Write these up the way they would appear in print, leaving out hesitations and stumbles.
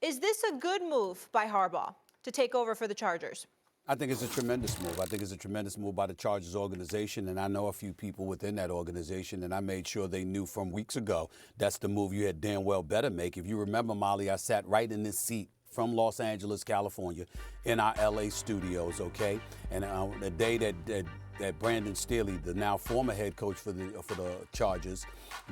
Is this a good move by Harbaugh to take over for the Chargers? I think it's a tremendous move. I think it's a tremendous move by the Chargers organization, and I know a few people within that organization, and I made sure they knew from weeks ago that's the move you had damn well better make. If you remember, Molly, I sat right in this seat from Los Angeles, California, in our L.A. studios, okay? And the day that Brandon Staley, the now former head coach for the Chargers,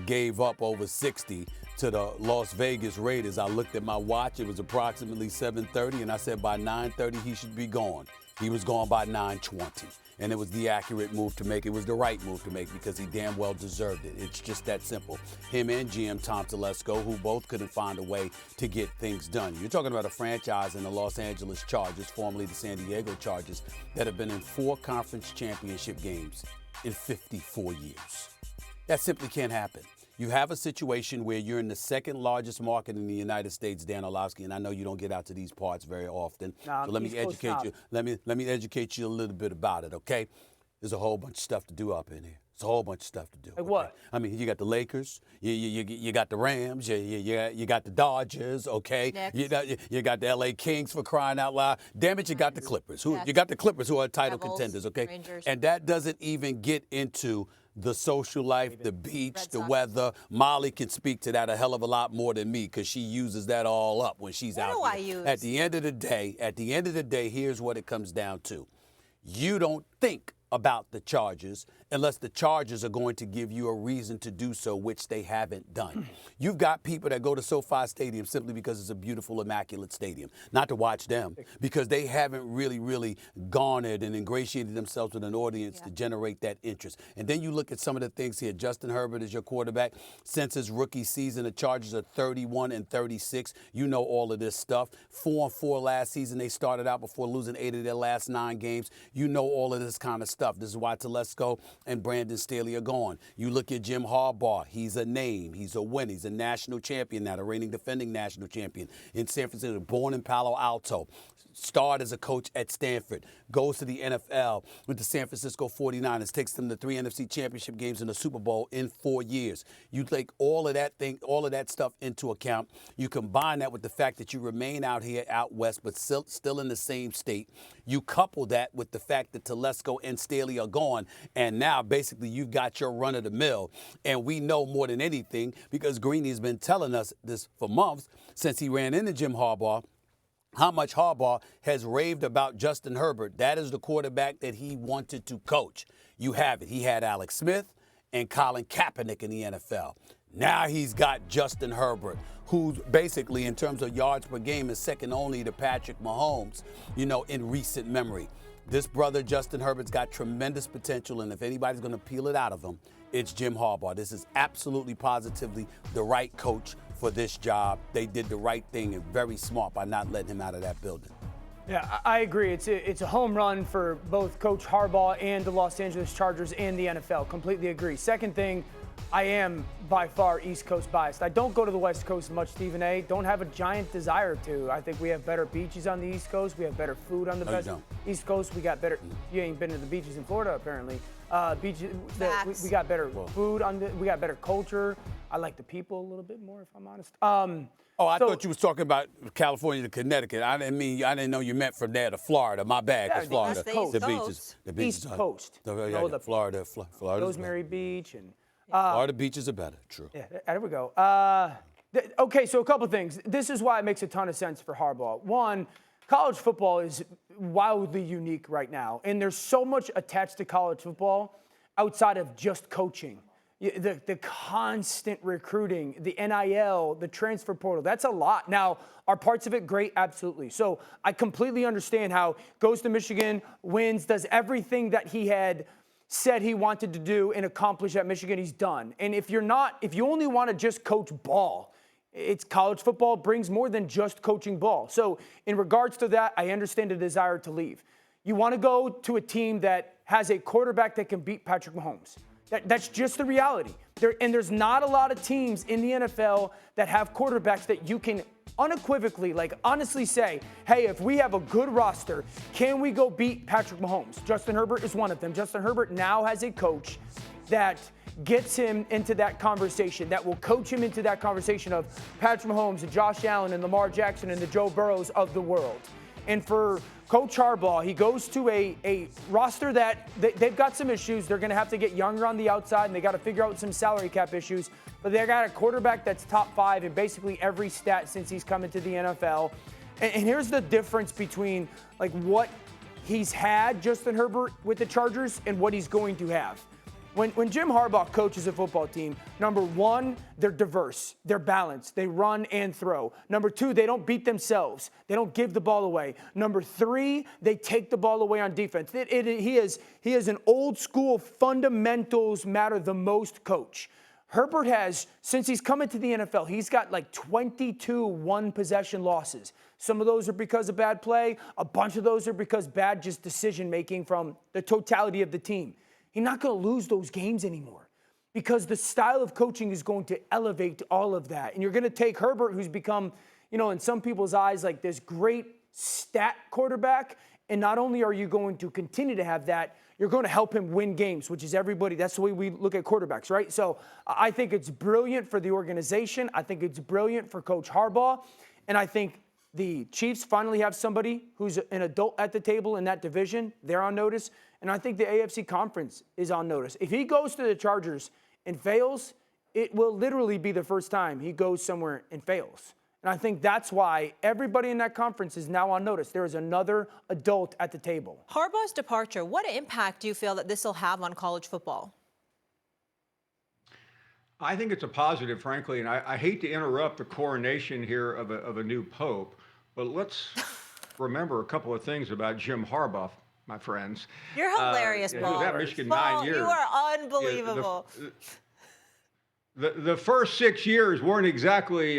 gave up over 60 to the Las Vegas Raiders, I looked at my watch. It was approximately 7:30, and I said by 9:30 he should be gone. He was gone by 9:20, and it was the accurate move to make. It was the right move to make because he damn well deserved it. It's just that simple. Him and GM Tom Telesco, who both couldn't find a way to get things done. You're talking about a franchise in the Los Angeles Chargers, formerly the San Diego Chargers, that have been in 4 conference championship games in 54 years. That simply can't happen. You have a situation where you're in the second largest market in the United States, Dan Orlovsky, and I know you don't get out to these parts very often. So let me educate you. Let me educate you a little bit about it, okay? There's a whole bunch of stuff to do up in here. It's a whole bunch of stuff to do. Like what? I mean, you got the Lakers, you got the Rams, you got the Dodgers, okay? You got the L.A. Kings, for crying out loud. Damn it, you got the Clippers. You got the Clippers, who are title contenders, okay? Rangers. And that doesn't even get into the social life, the beach, the weather. Molly can speak to that a hell of a lot more than me because she uses that all up when she's out there. At the end of the day, here's what it comes down to. You don't think about the Chargers unless the Chargers are going to give you a reason to do so, which they haven't done. You've got people that go to SoFi Stadium simply because it's a beautiful, immaculate stadium. Not to watch them, because they haven't really garnered and ingratiated themselves with an audience to generate that interest. And then you look at some of the things here. Justin Herbert is your quarterback. Since his rookie season, the Chargers are 31-36. You know all of this stuff. 4-4 last season. They started out before losing 8 of their last 9 games. You know all of this kind of stuff. This is why Telesco and Brandon Staley are gone. You look at Jim Harbaugh. He's a name. He's a win. He's a national champion now, the reigning defending national champion in San Francisco, born in Palo Alto. Starred as a coach at Stanford, goes to the NFL with the San Francisco 49ers, takes them to 3 NFC championship games and a Super Bowl in 4 years. You take all of that stuff into account. You combine that with the fact that you remain out here out west, but still in the same state. You couple that with the fact that Telesco and Staley are gone, and now basically you've got your run of the mill. And we know more than anything, because Greeny's been telling us this for months since he ran into Jim Harbaugh, how much Harbaugh has raved about Justin Herbert. That is the quarterback that he wanted to coach. You have it. He had Alex Smith and Colin Kaepernick in the NFL. Now he's got Justin Herbert, who's basically, in terms of yards per game, is second only to Patrick Mahomes, in recent memory. This brother, Justin Herbert's got tremendous potential, and if anybody's going to peel it out of him, it's Jim Harbaugh. This is absolutely positively the right coach for this job. They did the right thing and very smart by not letting him out of that building. Yeah, I agree. It's a home run for both Coach Harbaugh and the Los Angeles Chargers and the NFL. Completely agree. Second thing, I am by far East Coast biased. I don't go to the West Coast much, Stephen A. Don't have a giant desire to. I think we have better beaches on the East Coast. We have better food on the East Coast. We got better. You ain't been to the beaches in Florida, apparently. We got better food we got better culture. I like the people a little bit more, if I'm honest. I thought you was talking about California to Connecticut. I didn't know you meant from there to Florida. My bad, because Florida, the beaches. East Coast. Florida. Rosemary Beach and. Florida beaches are better, true. Yeah, there we go. Okay, so a couple things. This is why it makes a ton of sense for Harbaugh. One, college football is wildly unique right now, and there's so much attached to college football outside of just coaching. The constant recruiting, the NIL, the transfer portal, that's a lot. Now, are parts of it great? Absolutely. So I completely understand how goes to Michigan, wins, does everything that he had said he wanted to do and accomplish at Michigan, he's done. And if you only want to just coach ball, it's college football brings more than just coaching ball. So in regards to that, I understand the desire to leave. You want to go to a team that has a quarterback that can beat Patrick Mahomes. That's just the reality. And there's not a lot of teams in the NFL that have quarterbacks that you can unequivocally, like honestly say, hey, if we have a good roster, can we go beat Patrick Mahomes? Justin Herbert is one of them. Justin Herbert now has a coach that gets him into that conversation, that will coach him into that conversation of Patrick Mahomes and Josh Allen and Lamar Jackson and the Joe Burrows of the world. And for Coach Harbaugh, he goes to a roster that they've got some issues. They're going to have to get younger on the outside, and they got to figure out some salary cap issues. But they got a quarterback that's top 5 in basically every stat since he's come into the NFL. And here's the difference between like what he's had, Justin Herbert, with the Chargers and what he's going to have. When Jim Harbaugh coaches a football team, number 1, they're diverse. They're balanced. They run and throw. Number 2, they don't beat themselves. They don't give the ball away. Number 3, they take the ball away on defense. He is an old school fundamentals matter the most coach. Herbert has, since he's come into the NFL, he's got like 22 one-possession losses. Some of those are because of bad play. A bunch of those are because bad just decision-making from the totality of the team. He's not going to lose those games anymore because the style of coaching is going to elevate all of that. And you're going to take Herbert, who's become, in some people's eyes, like this great stat quarterback. And not only are you going to continue to have that, you're going to help him win games, which is everybody. That's the way we look at quarterbacks, right? So I think it's brilliant for the organization. I think it's brilliant for Coach Harbaugh. And I think the Chiefs finally have somebody who's an adult at the table in that division. They're on notice. And I think the AFC Conference is on notice. If he goes to the Chargers and fails, it will literally be the first time he goes somewhere and fails. And I think that's why everybody in that conference is now on notice. There is another adult at the table. Harbaugh's departure, what impact do you feel that this will have on college football? I think it's a positive, frankly, and I hate to interrupt the coronation here of a new pope, but let's remember a couple of things about Jim Harbaugh, my friends. You're hilarious, Paul. He was at Michigan Paul, 9 years. You are unbelievable. The first 6 years weren't exactly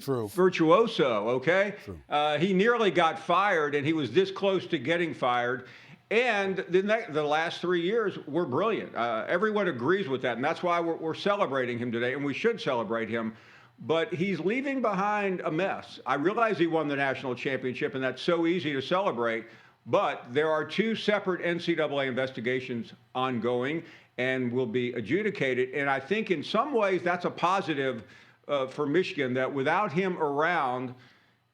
True. virtuoso, okay? True. He nearly got fired, and he was this close to getting fired. And the last 3 years were brilliant. Everyone agrees with that, and that's why we're celebrating him today, and we should celebrate him. But he's leaving behind a mess. I realize he won the national championship, and that's so easy to celebrate. But there are 2 separate NCAA investigations ongoing and will be adjudicated. And I think in some ways that's a positive for Michigan, that without him around,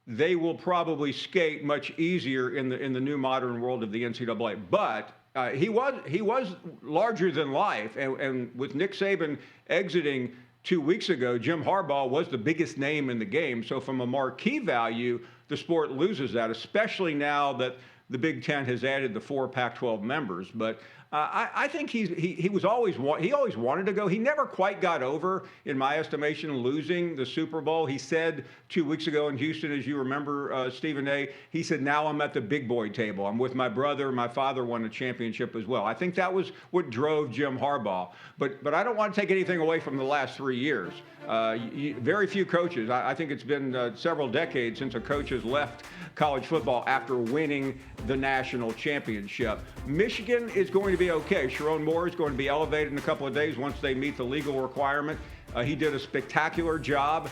they will probably skate much easier in the new modern world of the NCAA. But he was larger than life. And with Nick Saban exiting 2 weeks ago, Jim Harbaugh was the biggest name in the game. So from a marquee value, the sport loses that, especially now that the Big Ten has added the 4 Pac-12 members. But I think he always wanted to go. He never quite got over, in my estimation, losing the Super Bowl. He said 2 weeks ago in Houston, as you remember, Stephen A., he said, now I'm at the big boy table. I'm with my brother. My father won a championship as well. I think that was what drove Jim Harbaugh. But I don't want to take anything away from the last 3 years. Very few coaches. I think it's been several decades since a coach has left college football after winning the national championship. Michigan is going to be okay. Sharon Moore is going to be elevated in a couple of days once they meet the legal requirement. He did a spectacular job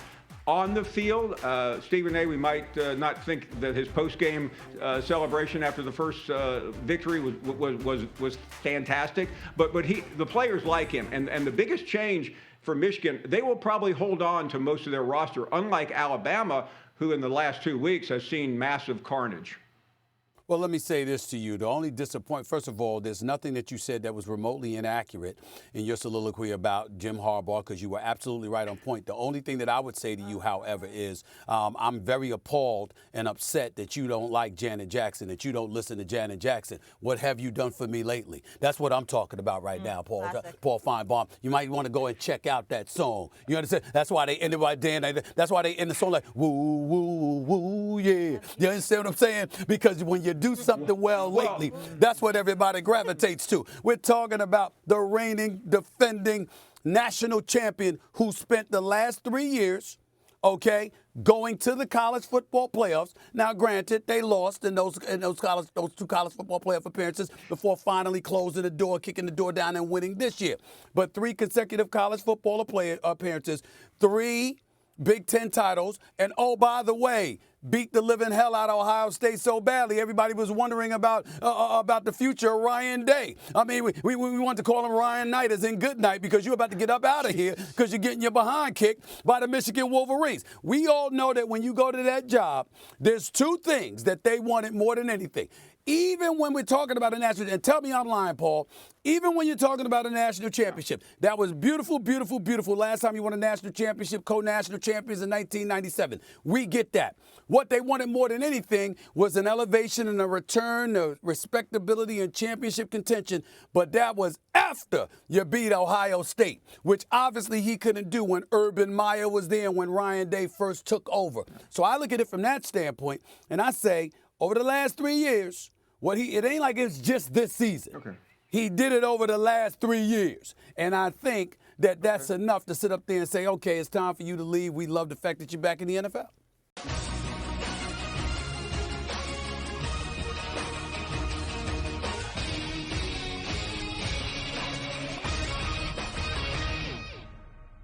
on the field. Stephen A., we might not think that his post-game celebration after the first victory was fantastic, but the players like him. And the biggest change for Michigan, they will probably hold on to most of their roster, unlike Alabama, who in the last 2 weeks has seen massive carnage. Well, let me say this to you. The only disappointment, first of all, there's nothing that you said that was remotely inaccurate in your soliloquy about Jim Harbaugh, because you were absolutely right on point. The only thing that I would say to you, however, is I'm very appalled and upset that you don't like Janet Jackson, that you don't listen to Janet Jackson. What have you done for me lately? That's what I'm talking about right now, Paul Finebaum. You might want to go and check out that song. You understand? That's why they ended right there. That's why they end the song like, woo, woo, woo, yeah. You understand what I'm saying? Because when you do something well lately, that's what everybody gravitates to. We're talking about the reigning, defending national champion who spent the last 3 years okay, going to the college football playoffs. Now, granted, they lost in those two college football playoff appearances before finally closing the door, kicking the door down, and winning this year. But 3 consecutive college football appearances, 3 Big Ten titles, and oh, by the way, beat the living hell out of Ohio State so badly, everybody was wondering about the future of Ryan Day. I mean, we want to call him Ryan Knight, as in good night, because you're about to get up out of here because you're getting your behind kicked by the Michigan Wolverines. We all know that when you go to that job, there's 2 things that they wanted more than anything. Even when we're talking about a national, and tell me I'm lying, Paul, even when you're talking about a national championship, that was beautiful, beautiful, beautiful. Last time you won a national championship, co-national champions in 1997. We get that. What they wanted more than anything was an elevation and a return of respectability and championship contention, but that was after you beat Ohio State, which obviously he couldn't do when Urban Meyer was there and when Ryan Day first took over. So I look at it from that standpoint, and I say, over the last 3 years, it ain't like it's just this season. Okay. He did it over the last 3 years. And I think that that's enough to sit up there and say, okay, it's time for you to leave. We love the fact that you're back in the NFL.